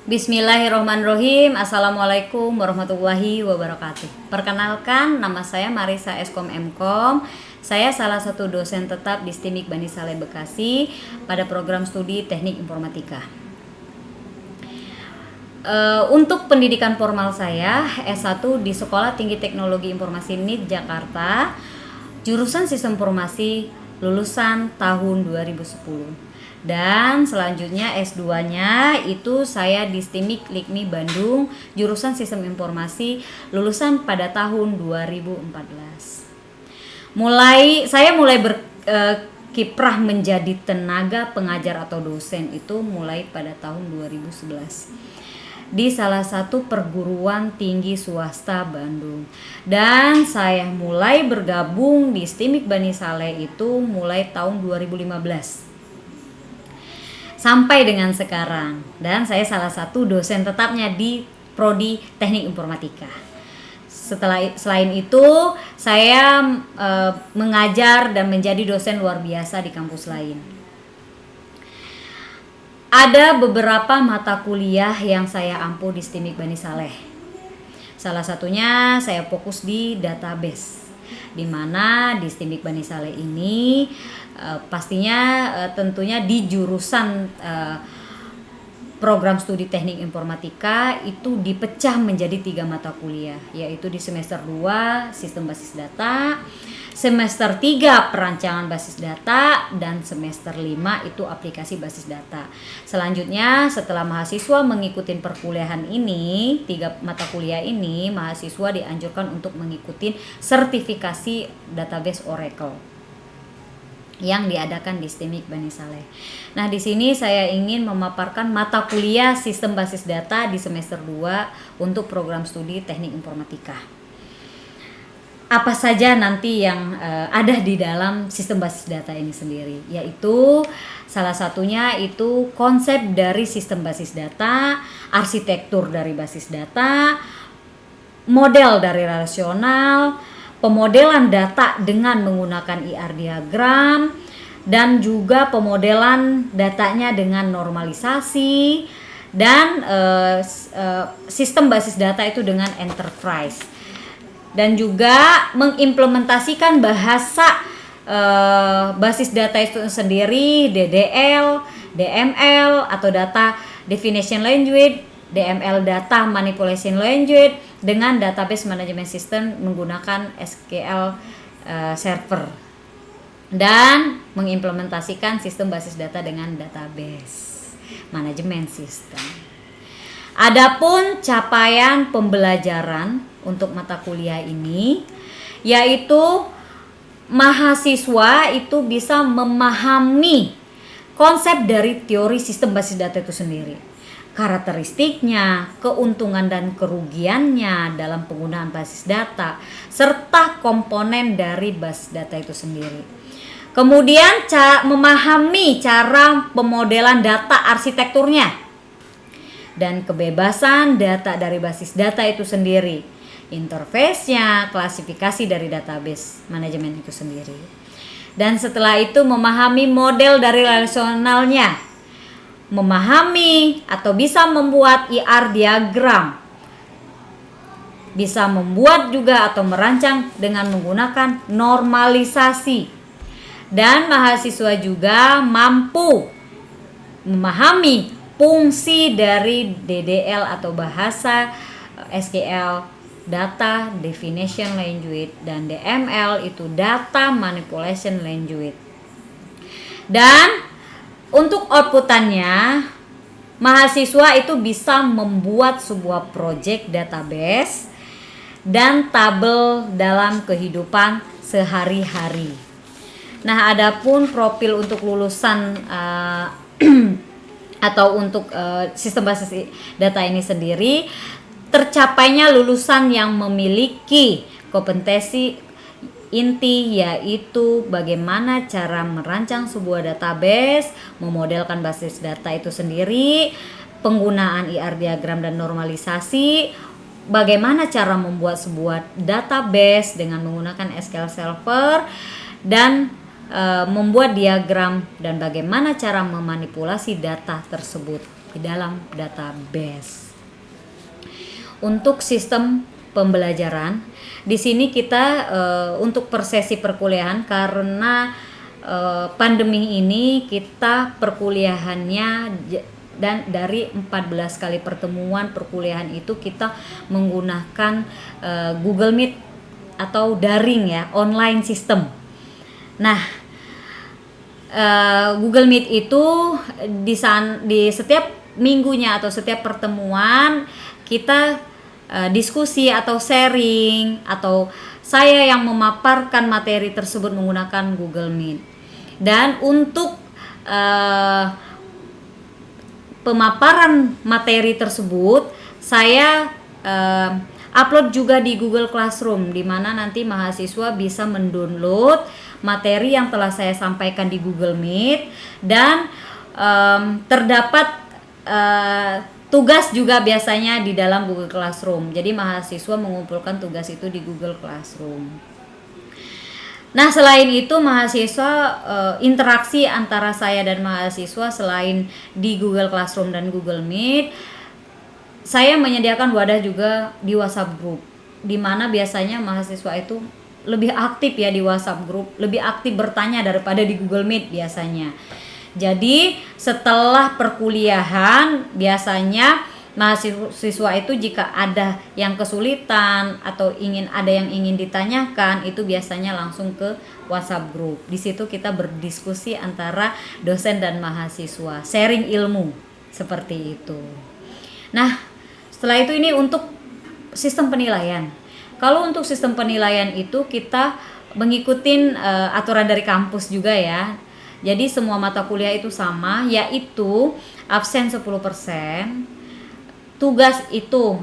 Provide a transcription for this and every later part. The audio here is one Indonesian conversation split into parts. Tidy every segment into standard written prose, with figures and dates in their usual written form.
Bismillahirrohmanirrohim. Assalamualaikum warahmatullahi wabarakatuh. Perkenalkan, nama saya Marisa Eskom Mkom. Saya salah satu dosen tetap di STIMIK Bani Saleh Bekasi pada program studi Teknik Informatika. Untuk pendidikan formal saya S1 di Sekolah Tinggi Teknologi Informasi NIT Jakarta, jurusan Sistem Informasi, lulusan tahun 2010. Dan selanjutnya S2-nya itu saya di STIMIK LIKMI Bandung, jurusan Sistem Informasi, lulusan pada tahun 2014. Saya mulai berkiprah menjadi tenaga pengajar atau dosen itu mulai pada tahun 2011 di salah satu perguruan tinggi swasta Bandung. Dan saya mulai bergabung di STIMIK Bani Saleh itu mulai tahun 2015. Sampai dengan sekarang, dan saya salah satu dosen tetapnya di Prodi Teknik Informatika. Selain itu, saya mengajar dan menjadi dosen luar biasa di kampus lain. Ada beberapa mata kuliah yang saya ampu di STIMIK Bani Saleh. Salah satunya saya fokus di database, di mana di STIMIK Bani Saleh ini pastinya tentunya di jurusan program studi Teknik Informatika itu dipecah menjadi 3 mata kuliah, yaitu di semester 2 Sistem Basis Data, semester 3 Perancangan Basis Data, dan semester 5 itu Aplikasi Basis Data. Selanjutnya setelah mahasiswa mengikuti perkuliahan ini, 3 mata kuliah ini, mahasiswa dianjurkan untuk mengikuti sertifikasi database Oracle yang diadakan di STIMIK Bani Saleh. Nah, di sini saya ingin memaparkan mata kuliah Sistem Basis Data di semester 2 untuk program studi Teknik Informatika. Apa saja nanti yang ada di dalam Sistem Basis Data ini sendiri, yaitu salah satunya itu konsep dari Sistem Basis Data, arsitektur dari basis data, model dari relasional, pemodelan data dengan menggunakan IR diagram, dan juga pemodelan datanya dengan normalisasi, dan sistem basis data itu dengan enterprise, dan juga mengimplementasikan bahasa basis data itu sendiri, DDL, DML atau Data Definition Language, DML Data Manipulation Language, dengan database management system menggunakan SQL server, dan mengimplementasikan sistem basis data dengan database management system. Adapun capaian pembelajaran untuk mata kuliah ini, yaitu mahasiswa itu bisa memahami konsep dari teori sistem basis data itu sendiri, karakteristiknya, keuntungan dan kerugiannya dalam penggunaan basis data, serta komponen dari basis data itu sendiri. Kemudian memahami cara pemodelan data arsitekturnya, dan kebebasan data dari basis data itu sendiri, interface-nya, klasifikasi dari database manajemen itu sendiri. Dan setelah itu memahami model dari relasionalnya, memahami atau bisa membuat IR diagram, bisa membuat juga atau merancang dengan menggunakan normalisasi, dan mahasiswa juga mampu memahami fungsi dari DDL atau bahasa SQL, Data Definition Language, dan DML itu Data Manipulation Language. Dan untuk outputannya, mahasiswa itu bisa membuat sebuah project database dan tabel dalam kehidupan sehari-hari. Nah, adapun profil untuk lulusan atau untuk sistem basis data ini sendiri, tercapainya lulusan yang memiliki kompetensi inti, yaitu bagaimana cara merancang sebuah database, memodelkan basis data itu sendiri, penggunaan IR diagram dan normalisasi, bagaimana cara membuat sebuah database dengan menggunakan SQL Server, dan membuat diagram, dan bagaimana cara memanipulasi data tersebut. di dalam database. Untuk sistem pembelajaran, di sini kita untuk per sesi perkuliahan, karena pandemi ini kita perkuliahannya dan dari 14 kali pertemuan perkuliahan itu kita menggunakan Google Meet atau daring ya, online system. Nah, Google Meet itu di setiap minggunya atau setiap pertemuan kita diskusi atau sharing, atau saya yang memaparkan materi tersebut menggunakan Google Meet. Dan untuk pemaparan materi tersebut saya upload juga di Google Classroom, di mana nanti mahasiswa bisa mendownload materi yang telah saya sampaikan di Google Meet, dan terdapat tugas juga biasanya di dalam Google Classroom. Jadi mahasiswa mengumpulkan tugas itu di Google Classroom. Nah, selain itu mahasiswa interaksi antara saya dan mahasiswa selain di Google Classroom dan Google Meet, saya menyediakan wadah juga di WhatsApp Group, di mana biasanya mahasiswa itu lebih aktif ya di WhatsApp Group, lebih aktif bertanya daripada di Google Meet biasanya. Jadi setelah perkuliahan biasanya mahasiswa itu jika ada yang kesulitan atau ada yang ingin ditanyakan, itu biasanya langsung ke WhatsApp Group. Di situ kita berdiskusi antara dosen dan mahasiswa, sharing ilmu seperti itu. Nah, setelah itu ini untuk sistem penilaian. Kalau untuk sistem penilaian itu kita mengikuti aturan dari kampus juga ya. Jadi semua mata kuliah itu sama, yaitu absen 10%, tugas itu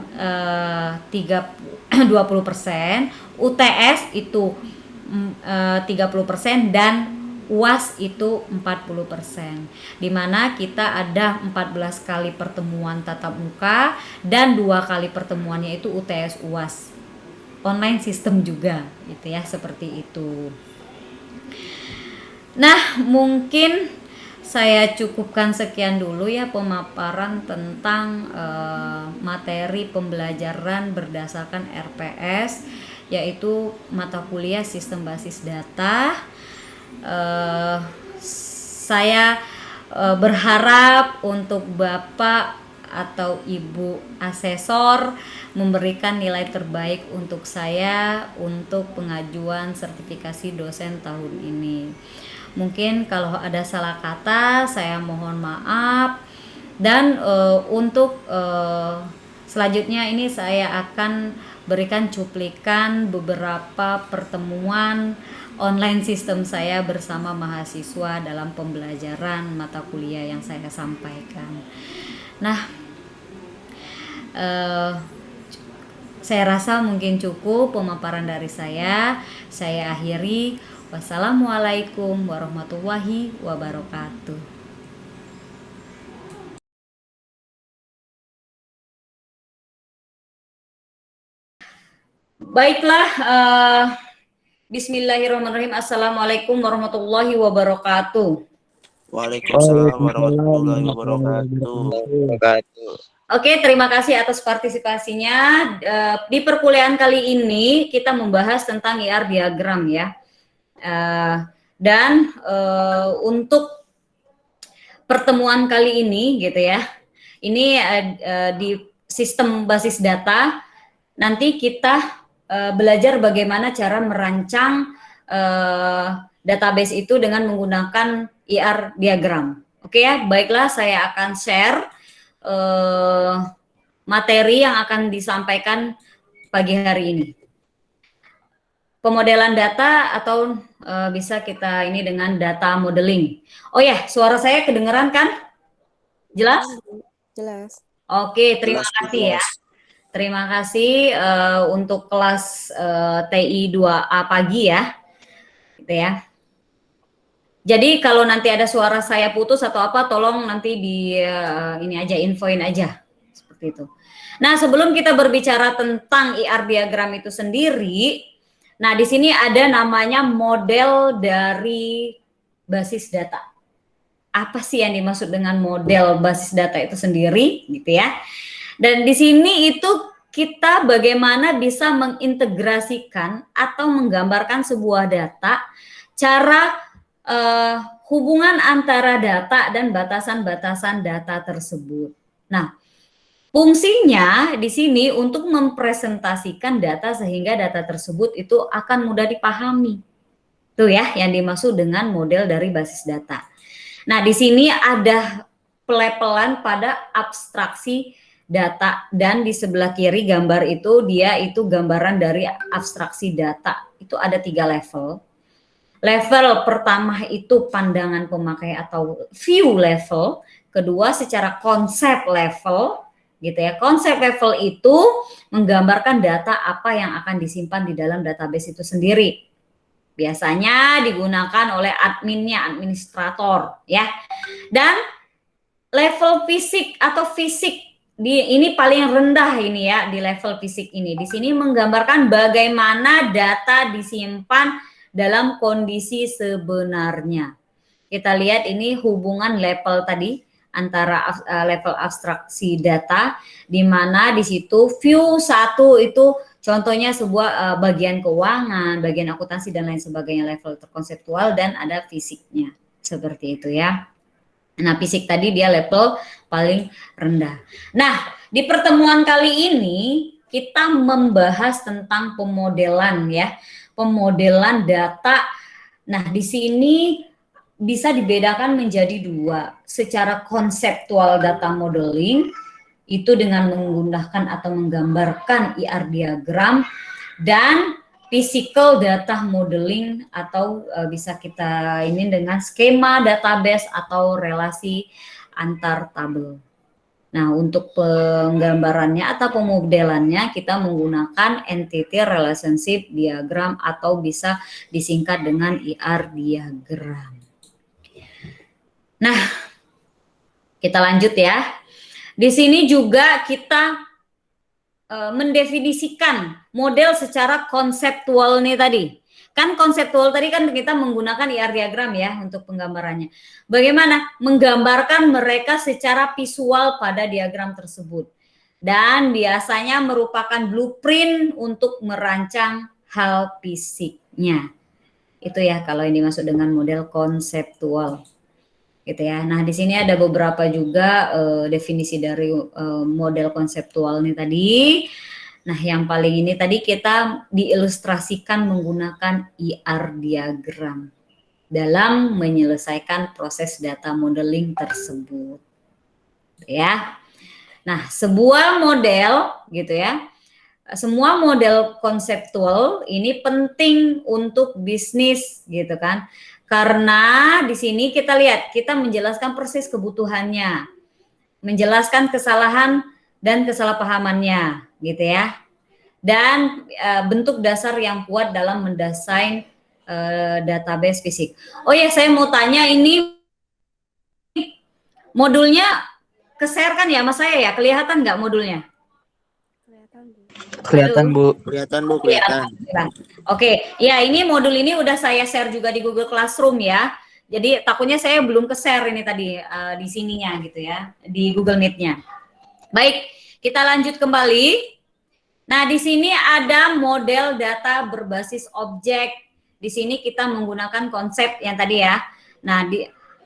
20%, UTS itu 30%, dan UAS itu 40%. Dimana kita ada 14 kali pertemuan tatap muka dan 2 kali pertemuannya itu UTS UAS. Online sistem juga gitu ya, seperti itu. Nah, mungkin saya cukupkan sekian dulu ya pemaparan tentang materi pembelajaran berdasarkan RPS, yaitu mata kuliah sistem basis data. Saya berharap untuk Bapak atau Ibu asesor memberikan nilai terbaik untuk saya untuk pengajuan sertifikasi dosen tahun ini. Mungkin kalau ada salah kata saya mohon maaf, dan untuk selanjutnya ini saya akan berikan cuplikan beberapa pertemuan online sistem saya bersama mahasiswa dalam pembelajaran mata kuliah yang saya sampaikan. Nah, saya rasa mungkin cukup pemaparan dari saya. Saya akhiri. Wassalamualaikum warahmatullahi wabarakatuh. Baiklah, bismillahirrahmanirrahim. Assalamualaikum warahmatullahi wabarakatuh. Waalaikumsalam warahmatullahi wabarakatuh. Oke, terima kasih atas partisipasinya. Di perkuliahan kali ini kita membahas tentang IR diagram ya. Dan untuk pertemuan kali ini gitu ya, ini di sistem basis data, nanti kita belajar bagaimana cara merancang database itu dengan menggunakan IR diagram. Oke ya, baiklah, saya akan share materi yang akan disampaikan pagi hari ini. Pemodelan data atau bisa kita ini dengan data modeling. Oh ya, suara saya kedengeran kan? Jelas? Jelas. Oke, terima kasih ya. Terima kasih untuk kelas TI 2A pagi ya. Gitu ya. Jadi kalau nanti ada suara saya putus atau apa, tolong nanti di ini aja, infoin aja. Seperti itu. Nah, sebelum kita berbicara tentang IR diagram itu sendiri, nah, di sini ada namanya model dari basis data. apa sih yang dimaksud dengan model basis data itu sendiri gitu ya. Dan di sini itu kita bagaimana bisa mengintegrasikan atau menggambarkan sebuah data, cara hubungan antara data dan batasan-batasan data tersebut. Nah, fungsinya di sini untuk mempresentasikan data sehingga data tersebut itu akan mudah dipahami. Itu ya yang dimaksud dengan model dari basis data. Nah, di sini ada pelepelan pada abstraksi data dan di sebelah kiri gambar itu dia itu gambaran dari abstraksi data. Itu ada 3 level. Level pertama itu pandangan pemakai atau view level, kedua secara konsep level gitu ya. Konsep level itu menggambarkan data apa yang akan disimpan di dalam database itu sendiri. Biasanya digunakan oleh adminnya, administrator ya. Dan level fisik atau fisik ini paling rendah ini ya di level fisik ini. Di sini menggambarkan bagaimana data disimpan dalam kondisi sebenarnya. Kita lihat ini hubungan level tadi antara level abstraksi data, di mana di situ view 1 itu contohnya sebuah bagian keuangan, bagian akuntansi dan lain sebagainya, level terkonseptual, dan ada fisiknya seperti itu ya. Nah, fisik tadi dia level paling rendah. Nah, di pertemuan kali ini kita membahas tentang pemodelan ya, pemodelan data. Nah, di sini bisa dibedakan menjadi 2. Secara konseptual data modeling itu dengan menggunakan atau menggambarkan IR diagram, dan physical data modeling atau bisa kita ini dengan skema database atau relasi antar tabel. Nah, untuk penggambarannya atau pemodelannya kita menggunakan entity relationship diagram atau bisa disingkat dengan IR diagram. Nah, kita lanjut ya. Di sini juga kita mendefinisikan model secara konseptual nih tadi. Kan konseptual tadi kan kita menggunakan IR diagram ya untuk penggambarannya. Bagaimana menggambarkan mereka secara visual pada diagram tersebut. Dan biasanya merupakan blueprint untuk merancang hal fisiknya. Itu ya kalau ini masuk dengan model konseptual. Gitu ya. Nah, di sini ada beberapa juga definisi dari model konseptual nih tadi. Nah, yang paling ini tadi kita diilustrasikan menggunakan IR diagram dalam menyelesaikan proses data modeling tersebut. Ya. Nah, sebuah model gitu ya. Semua model konseptual ini penting untuk bisnis gitu kan. Karena di sini kita lihat, kita menjelaskan proses kebutuhannya, menjelaskan kesalahan dan kesalahpahamannya, gitu ya. Dan bentuk dasar yang kuat dalam mendesain database fisik. Oh ya, saya mau tanya ini modulnya ke-share kan ya sama saya ya? Kelihatan nggak modulnya? Kelihatan, Bu. Kelihatan Bu, kelihatan. Oke, ya ini modul ini udah saya share juga di Google Classroom ya. Jadi takutnya saya belum ke-share ini tadi di sininya gitu ya, di Google Meet-nya. Baik, kita lanjut kembali. Nah, di sini ada model data berbasis objek. Di sini kita menggunakan konsep yang tadi ya. Nah,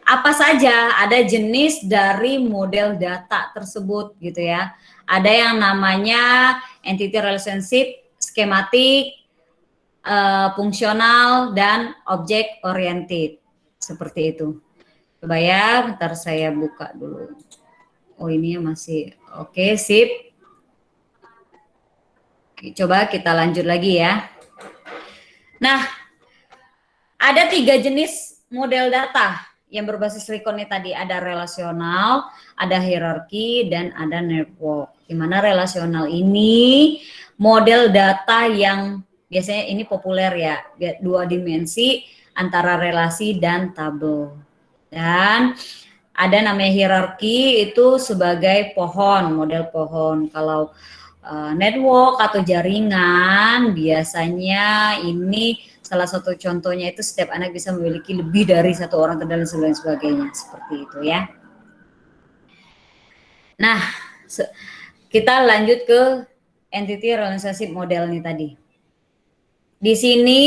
apa saja ada jenis dari model data tersebut gitu ya. Ada yang namanya entity relationship, skematik, fungsional, dan object oriented. Seperti itu. Coba ya, bentar saya buka dulu. Oh, ini masih oke, sip. Coba kita lanjut lagi ya. Nah, ada 3 jenis model data yang berbasis recon tadi. Ada relasional, ada hierarki, dan ada network. Di mana relasional ini model data yang biasanya ini populer ya, 2 dimensi antara relasi dan tabel. Dan ada namanya hierarki itu sebagai pohon, model pohon. Kalau network atau jaringan, biasanya ini salah satu contohnya itu setiap anak bisa memiliki lebih dari satu orang kendali dan sebagainya, seperti itu ya. Nah, kita lanjut ke entity relationship model nih tadi. Di sini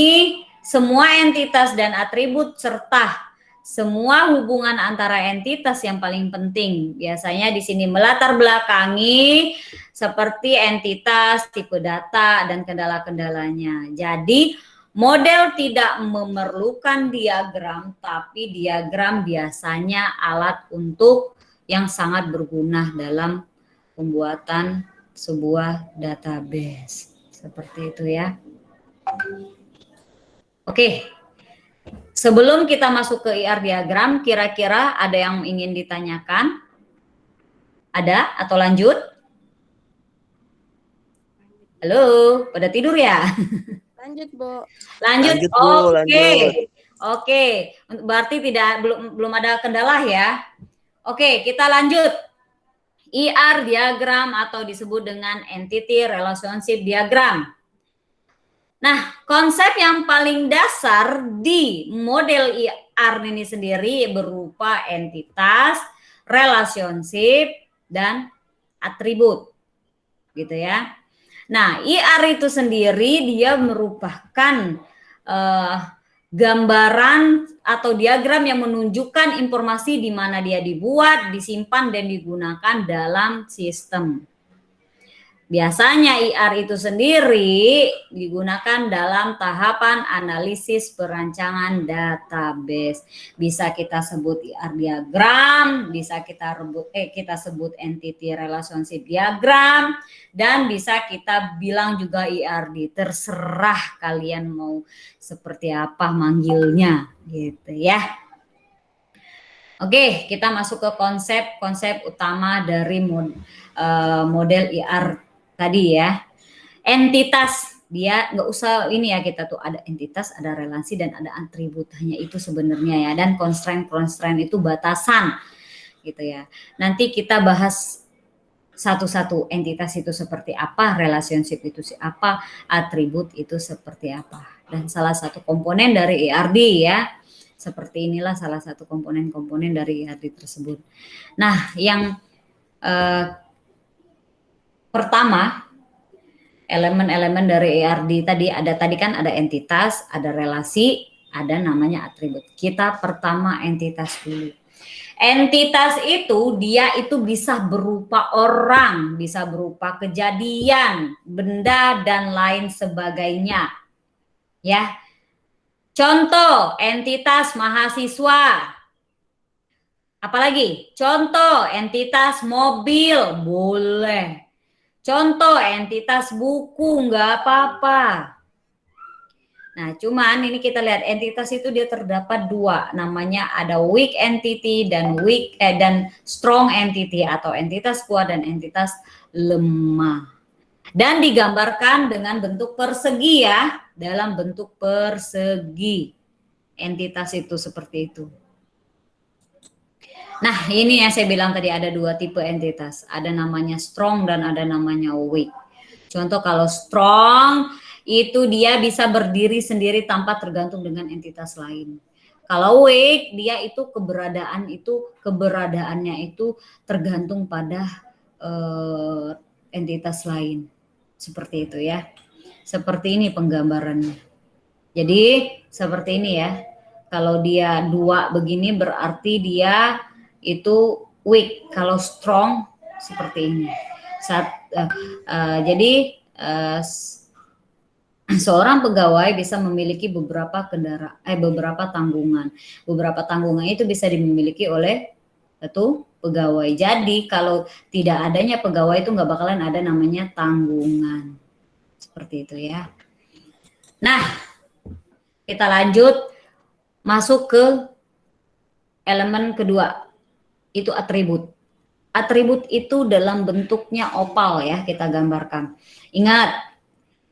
semua entitas dan atribut serta semua hubungan antara entitas yang paling penting biasanya di sini melatar belakangi seperti entitas, tipe data, dan kendala-kendalanya. Jadi model tidak memerlukan diagram, tapi diagram biasanya alat untuk yang sangat berguna dalam pembuatan sebuah database. Seperti itu ya. Oke. Sebelum kita masuk ke IR diagram, kira-kira ada yang ingin ditanyakan? Ada atau lanjut? Halo, pada tidur ya? Lanjut, Bu. Lanjut. Lanjut, Bu, Oke. lanjut. Oke, berarti belum ada kendala ya. Oke, kita lanjut. IR diagram atau disebut dengan entity relationship diagram. Nah, konsep yang paling dasar di model IR ini sendiri berupa entitas, relationship, dan atribut. Gitu ya. Nah, IR itu sendiri dia merupakan gambaran atau diagram yang menunjukkan informasi di mana dia dibuat, disimpan, dan digunakan dalam sistem. Biasanya IR itu sendiri digunakan dalam tahapan analisis perancangan database. Bisa kita sebut IR diagram, bisa kita sebut entity relationship diagram, dan bisa kita bilang juga IRD. Terserah kalian mau seperti apa manggilnya, gitu ya. Oke, kita masuk ke konsep utama dari model IR tadi ya. Entitas, dia nggak usah ini ya, kita tuh ada entitas, ada relasi, dan ada atribut. Hanya itu sebenarnya ya. Dan constraint itu batasan gitu ya. Nanti kita bahas satu-satu, entitas itu seperti apa, relationship itu apa, atribut itu seperti apa. Dan salah satu komponen dari IRD ya. Seperti inilah salah satu komponen-komponen dari IRD tersebut. Nah, yang pertama, elemen-elemen dari IRD tadi kan ada entitas, ada relasi, ada namanya atribut. Kita pertama entitas dulu. Entitas itu dia itu bisa berupa orang, bisa berupa kejadian, benda, dan lain sebagainya. Ya. Contoh, entitas mahasiswa. Apalagi? Contoh, entitas mobil, boleh. Contoh, entitas buku, nggak apa-apa. Nah, cuman ini kita lihat entitas itu dia terdapat dua, namanya ada weak entity dan strong entity, atau entitas kuat dan entitas lemah. Dan digambarkan dengan bentuk persegi ya, dalam bentuk persegi. Entitas itu seperti itu. Nah, ini yang saya bilang tadi ada dua tipe entitas. Ada namanya strong dan ada namanya weak. Contoh kalau strong itu dia bisa berdiri sendiri tanpa tergantung dengan entitas lain. Kalau weak dia itu keberadaannya itu tergantung pada entitas lain. Seperti itu ya. Seperti ini penggambarannya. Jadi seperti ini ya. Kalau dia dua begini berarti dia itu weak. Kalau strong seperti ini. Jadi seorang pegawai bisa memiliki beberapa tanggungan. Beberapa tanggungan itu bisa dimiliki oleh satu pegawai. Jadi kalau tidak adanya pegawai itu nggak bakalan ada namanya tanggungan. Seperti itu ya. Nah, kita lanjut masuk ke elemen kedua. Itu atribut. Atribut itu dalam bentuknya opal ya, kita gambarkan. Ingat,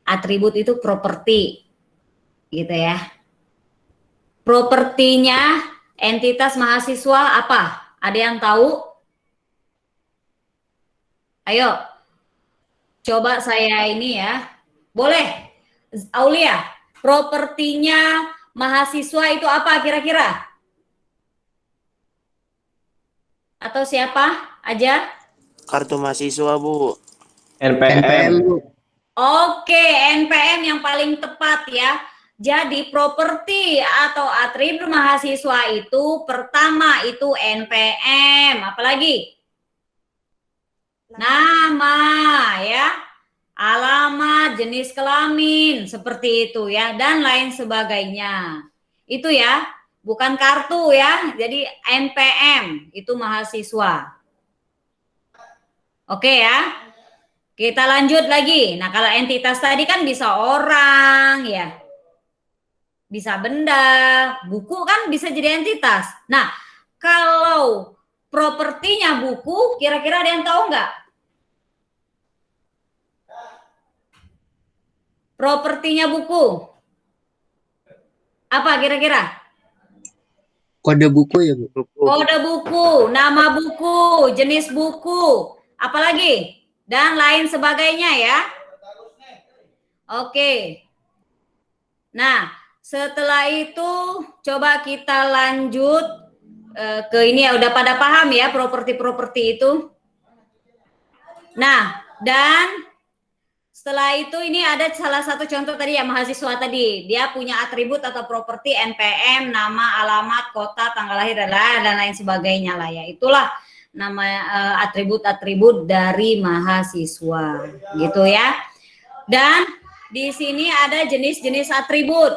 atribut itu properti. Gitu ya. Propertinya entitas mahasiswa apa? Ada yang tahu? Ayo. Coba saya ini ya. Boleh. Aulia, propertinya mahasiswa itu apa kira-kira? Atau siapa aja? Kartu mahasiswa, Bu. NPM. Bu. Oke, NPM yang paling tepat ya. Jadi properti atau atribut mahasiswa itu pertama itu NPM, apalagi? Nama ya, alamat, jenis kelamin, seperti itu ya, dan lain sebagainya. Itu ya, bukan kartu ya. Jadi NPM itu mahasiswa. Oke ya. Kita lanjut lagi. Nah, kalau entitas tadi kan bisa orang ya. Bisa benda, buku kan bisa jadi entitas. Nah, kalau propertinya buku, kira-kira ada yang tahu nggak? Propertinya buku. Apa kira-kira? Kode buku ya, Bu? Kode buku, nama buku, jenis buku, apalagi? Dan lain sebagainya ya. Oke. Nah, setelah itu coba kita lanjut ke ini ya, udah pada paham ya properti-properti itu. Nah, dan setelah itu ini ada salah satu contoh tadi ya, mahasiswa tadi. Dia punya atribut atau properti NPM, nama, alamat, kota, tanggal lahir, dan lain sebagainya lah ya. Itulah nama atribut-atribut dari mahasiswa gitu ya. Dan di sini ada jenis-jenis atribut.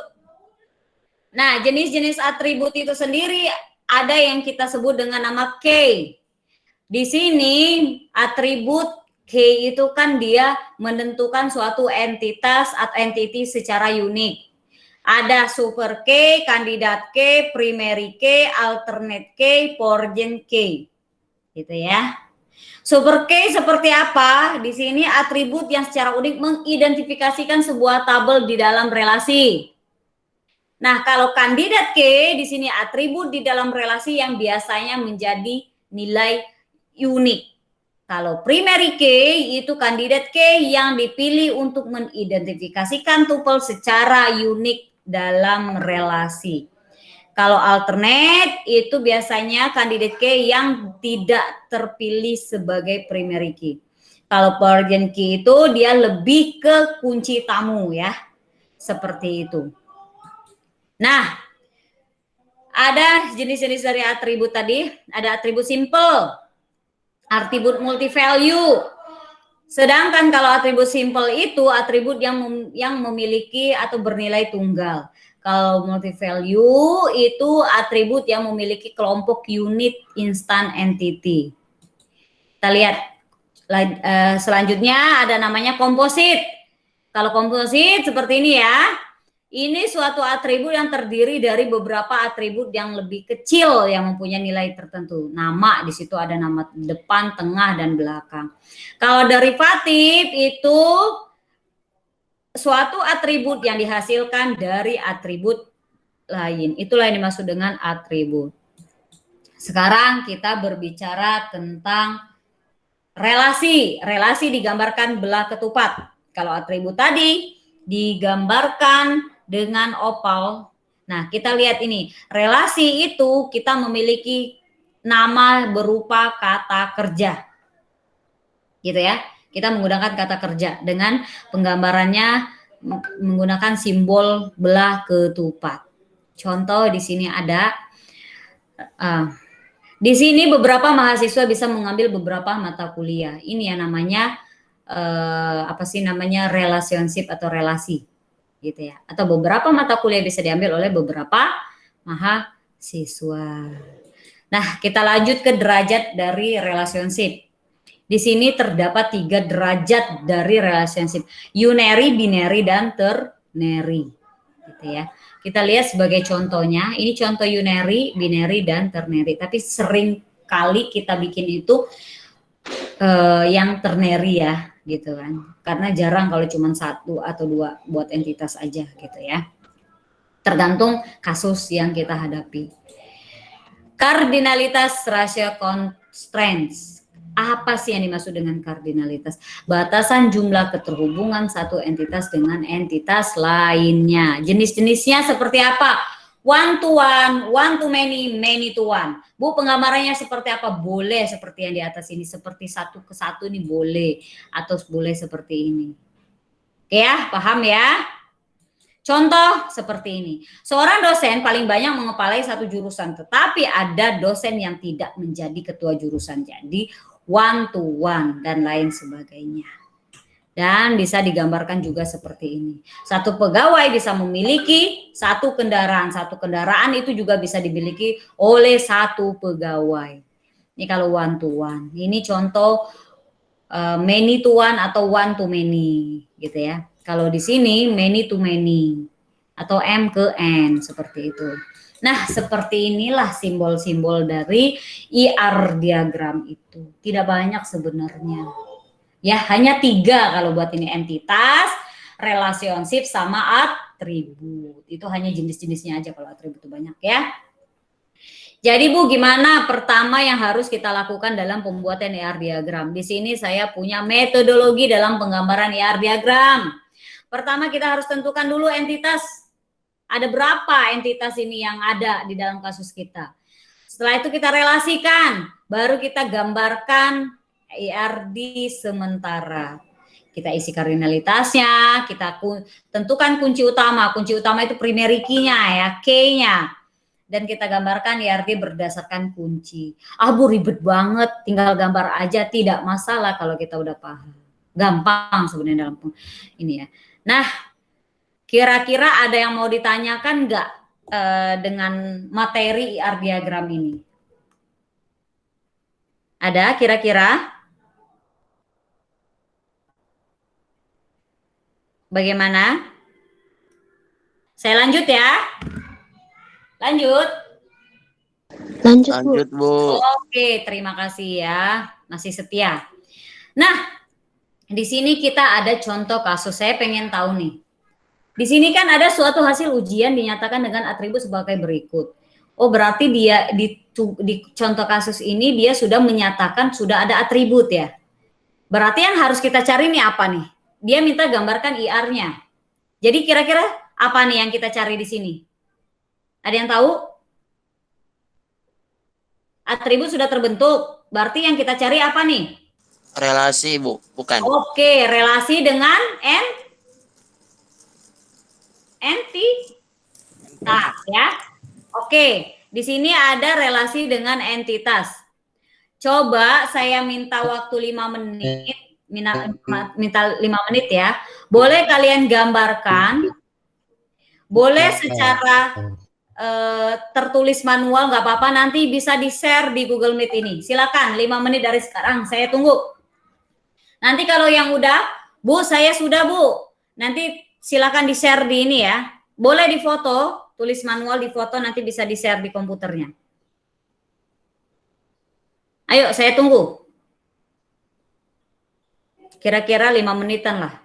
Nah, jenis-jenis atribut itu sendiri ada yang kita sebut dengan nama K. Di sini atribut K itu kan dia menentukan suatu entitas atau entity secara unik. Ada super K, kandidat K, primary K, alternate K, porgen K. Gitu ya. Super K seperti apa? Di sini atribut yang secara unik mengidentifikasikan sebuah tabel di dalam relasi. Nah, kalau kandidat K di sini atribut di dalam relasi yang biasanya menjadi nilai unik. Kalau primary K itu kandidat K yang dipilih untuk mengidentifikasikan tuple secara unik dalam relasi. Kalau alternate itu biasanya kandidat K yang tidak terpilih sebagai primary key. Kalau porgen key itu dia lebih ke kunci tamu ya. Seperti itu. Nah, ada jenis-jenis dari atribut tadi. Ada atribut simple, atribut multi value. Sedangkan kalau atribut simple itu atribut yang memiliki atau bernilai tunggal. Kalau multi value itu atribut yang memiliki kelompok unit instant entity. Kita lihat selanjutnya ada namanya komposit. Kalau komposit seperti ini ya. Ini suatu atribut yang terdiri dari beberapa atribut yang lebih kecil yang mempunyai nilai tertentu. Nama, di situ ada nama depan, tengah, dan belakang. Kalau derivatif itu suatu atribut yang dihasilkan dari atribut lain. Itulah yang dimaksud dengan atribut. Sekarang kita berbicara tentang relasi. Relasi digambarkan belah ketupat. Kalau atribut tadi digambarkan dengan opal. Nah, kita lihat ini. Relasi itu kita memiliki nama berupa kata kerja. Gitu ya. Kita menggunakan kata kerja dengan penggambarannya menggunakan simbol belah ketupat. Contoh di sini ada di sini beberapa mahasiswa bisa mengambil beberapa mata kuliah. Ini yang namanya relationship atau relasi. Gitu ya. Atau beberapa mata kuliah bisa diambil oleh beberapa mahasiswa. Nah, kita lanjut ke derajat dari relationship. Di sini terdapat 3 derajat dari relationship. Unary, binary, dan ternary. Gitu ya. Kita lihat sebagai contohnya. Ini contoh unary, binary, dan ternary. Tapi sering kali kita bikin itu yang ternary ya. Gitu kan, karena jarang kalau cuma 1 atau 2 buat entitas aja gitu ya, tergantung kasus yang kita hadapi. Kardinalitas ratio constraints. Apa sih yang dimaksud dengan kardinalitas? Batasan jumlah keterhubungan satu entitas dengan entitas lainnya. Jenis-jenisnya seperti apa? One to one to many, many to one. Bu, penggambarannya seperti apa? Boleh seperti yang di atas ini, seperti satu ke satu ini boleh, atau boleh seperti ini. Oke ya, paham ya? Contoh seperti ini. Seorang dosen paling banyak mengepalai satu jurusan, tetapi ada dosen yang tidak menjadi ketua jurusan. Jadi one to one dan lain sebagainya. Dan bisa digambarkan juga seperti ini. Satu pegawai bisa memiliki satu kendaraan. Satu kendaraan itu juga bisa dimiliki oleh satu pegawai. Ini kalau one to one. Ini contoh many to one atau one to many gitu ya. Kalau di sini many to many atau M ke N seperti itu. Nah, seperti inilah simbol-simbol dari IR diagram itu. Tidak banyak sebenarnya. Ya, hanya 3 kalau buat ini entitas, relationship sama atribut. Itu hanya jenis-jenisnya aja, kalau atribut itu banyak ya. Jadi Bu, gimana pertama yang harus kita lakukan dalam pembuatan IR diagram? Di sini saya punya metodologi dalam penggambaran IR diagram. Pertama kita harus tentukan dulu entitas. Ada berapa entitas ini yang ada di dalam kasus kita. Setelah itu kita relasikan, baru kita gambarkan IRD sementara. Kita isi kardinalitasnya, kita tentukan kunci utama. Kunci utama itu primary key-nya ya, K-nya. Dan kita gambarkan IRD berdasarkan kunci. Bu, ribet banget, tinggal gambar aja, tidak masalah kalau kita udah paham. Gampang sebenarnya dalam ini ya. Nah, kira-kira ada yang mau ditanyakan nggak dengan materi IR diagram ini? Ada kira-kira? Bagaimana? Saya lanjut ya. Lanjut. Lanjut, Bu. Oke, terima kasih ya. Masih setia. Nah, di sini kita ada contoh kasus. Saya pengen tahu nih. Di sini kan ada suatu hasil ujian dinyatakan dengan atribut sebagai berikut. Oh, berarti dia di contoh kasus ini dia sudah menyatakan sudah ada atribut ya. Berarti yang harus kita cari nih apa nih? Dia minta gambarkan IR-nya. Jadi kira-kira apa nih yang kita cari di sini? Ada yang tahu? Atribut sudah terbentuk. Berarti yang kita cari apa nih? Relasi, Bu. Bukan. Oke, relasi dengan entitas ya. Oke, di sini ada relasi dengan entitas. Coba saya minta waktu 5 menit. Minta 5 menit ya. Boleh kalian gambarkan. Boleh secara tertulis manual nggak apa-apa, nanti bisa di-share di Google Meet ini. Silakan 5 menit dari sekarang, saya tunggu. Nanti kalau yang udah, Bu, saya sudah Bu. Nanti silakan di-share di ini ya. Boleh difoto, tulis manual di foto, nanti bisa di-share di komputernya. Ayo, saya tunggu. Kira-kira 5 menitan lah.